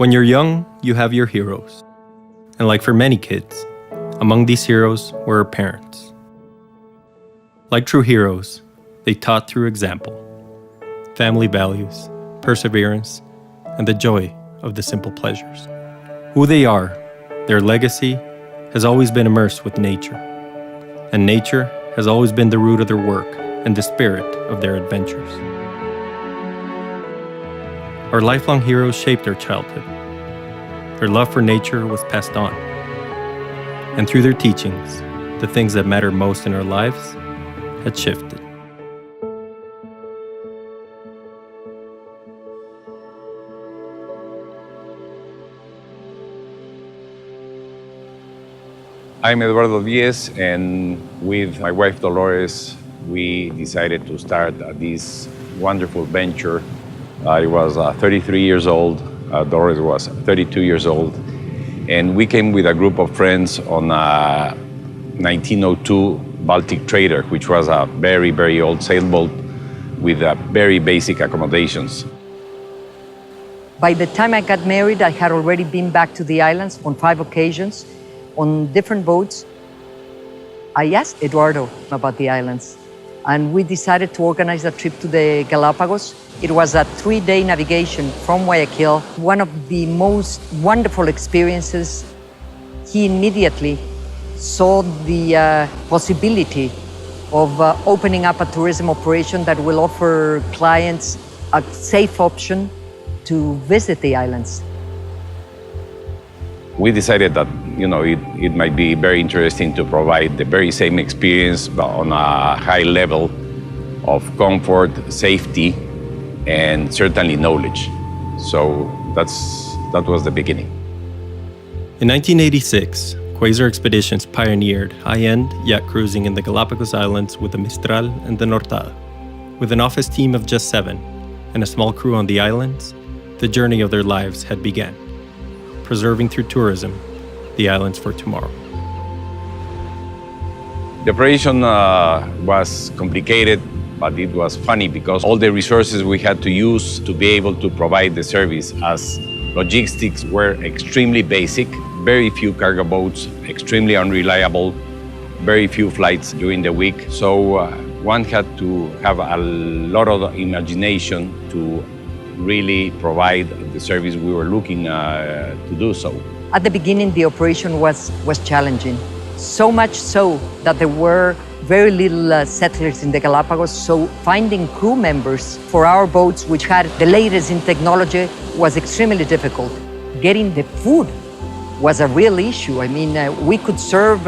When you're young, you have your heroes. And like for many kids, among these heroes were our parents. Like true heroes, they taught through example, family values, perseverance, and the joy of the simple pleasures. Who they are, their legacy, has always been immersed with nature. And nature has always been the root of their work and the spirit of their adventures. Our lifelong heroes shaped our childhood. Their love for nature was passed on. And through their teachings, the things that matter most in our lives had shifted. I'm Eduardo Diez, and with my wife Dolores, we decided to start this wonderful venture. I was 33 years old, Dolores was 32 years old, and we came with a group of friends on a 1902 Baltic trader, which was a very, very old sailboat with very basic accommodations. By the time I got married, I had already been back to the islands on 5 occasions on different boats. I asked Eduardo about the islands, and we decided to organize a trip to the Galapagos. It was a 3-day navigation from Guayaquil, one of the most wonderful experiences. He immediately saw the possibility of opening up a tourism operation that will offer clients a safe option to visit the islands. We decided that it might be very interesting to provide the very same experience but on a high level of comfort, safety, and certainly knowledge. So that was the beginning. In 1986, Quasar Expeditions pioneered high-end yacht cruising in the Galapagos Islands with the Mistral and the Nortada. With an office team of just 7 and a small crew on the islands, the journey of their lives had begun, preserving through tourism the islands for tomorrow. The operation was complicated, but it was funny because all the resources we had to use to be able to provide the service, as logistics were extremely basic, very few cargo boats, extremely unreliable, very few flights during the week. So one had to have a lot of imagination to really provide the service we were looking to do so. At the beginning, the operation was challenging, so much so that there were very little settlers in the Galapagos, so finding crew members for our boats, which had the latest in technology, was extremely difficult. Getting the food was a real issue. I mean, we could serve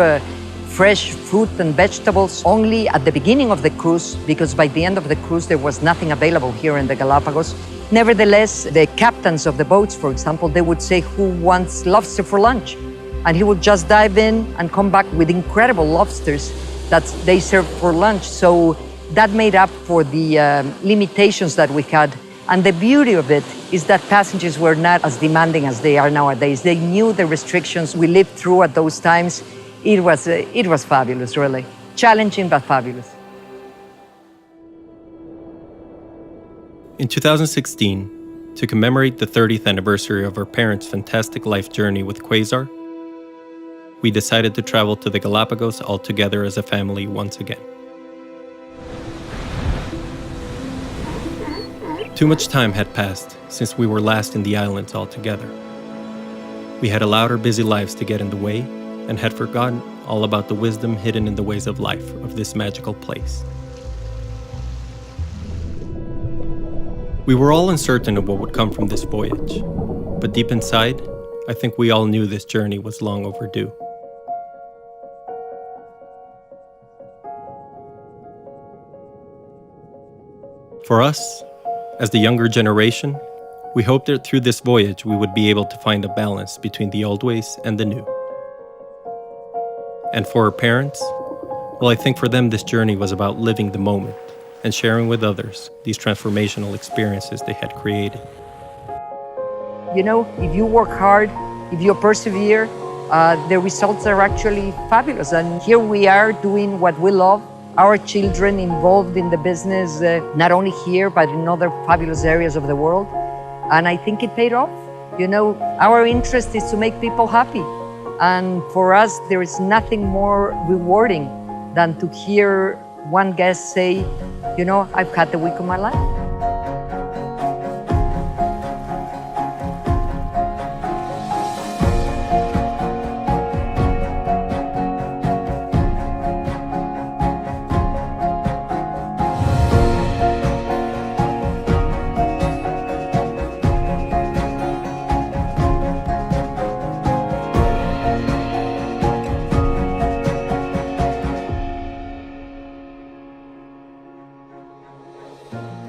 fresh fruit and vegetables only at the beginning of the cruise, because by the end of the cruise, there was nothing available here in the Galapagos. Nevertheless, the captains of the boats, for example, they would say, "Who wants lobster for lunch?" And he would just dive in and come back with incredible lobsters that they served for lunch. So that made up for the limitations that we had. And the beauty of it is that passengers were not as demanding as they are nowadays. They knew the restrictions we lived through at those times. It was fabulous, really. Challenging, but fabulous. In 2016, to commemorate the 30th anniversary of our parents' fantastic life journey with Quasar, we decided to travel to the Galapagos all together as a family once again. Too much time had passed since we were last in the islands all together. We had allowed our busy lives to get in the way and had forgotten all about the wisdom hidden in the ways of life of this magical place. We were all uncertain of what would come from this voyage, but deep inside, I think we all knew this journey was long overdue. For us, as the younger generation, we hoped that through this voyage we would be able to find a balance between the old ways and the new. And for our parents, well, I think for them this journey was about living the moment and sharing with others these transformational experiences they had created. You know, if you work hard, if you persevere, the results are actually fabulous. And here we are doing what we love. Our children involved in the business, not only here, but in other fabulous areas of the world. And I think it paid off. You know, our interest is to make people happy. And for us, there is nothing more rewarding than to hear one guest say, you know, I've had the week of my life.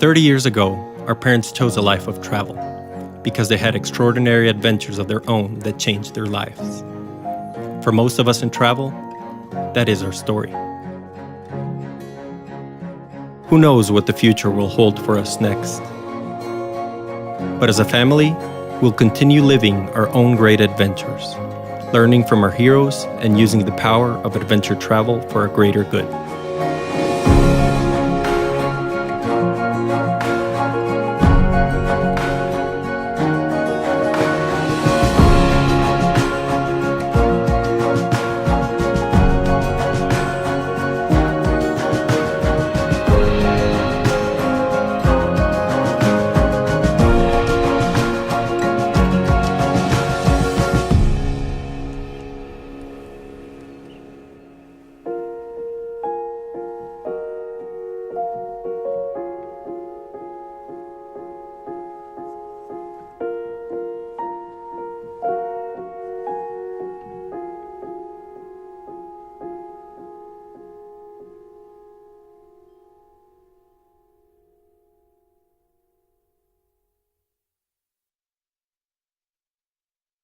"30 years ago, our parents chose a life of travel because they had extraordinary adventures of their own that changed their lives. For most of us in travel, that is our story. Who knows what the future will hold for us next? But as a family, we'll continue living our own great adventures, learning from our heroes and using the power of adventure travel for a greater good."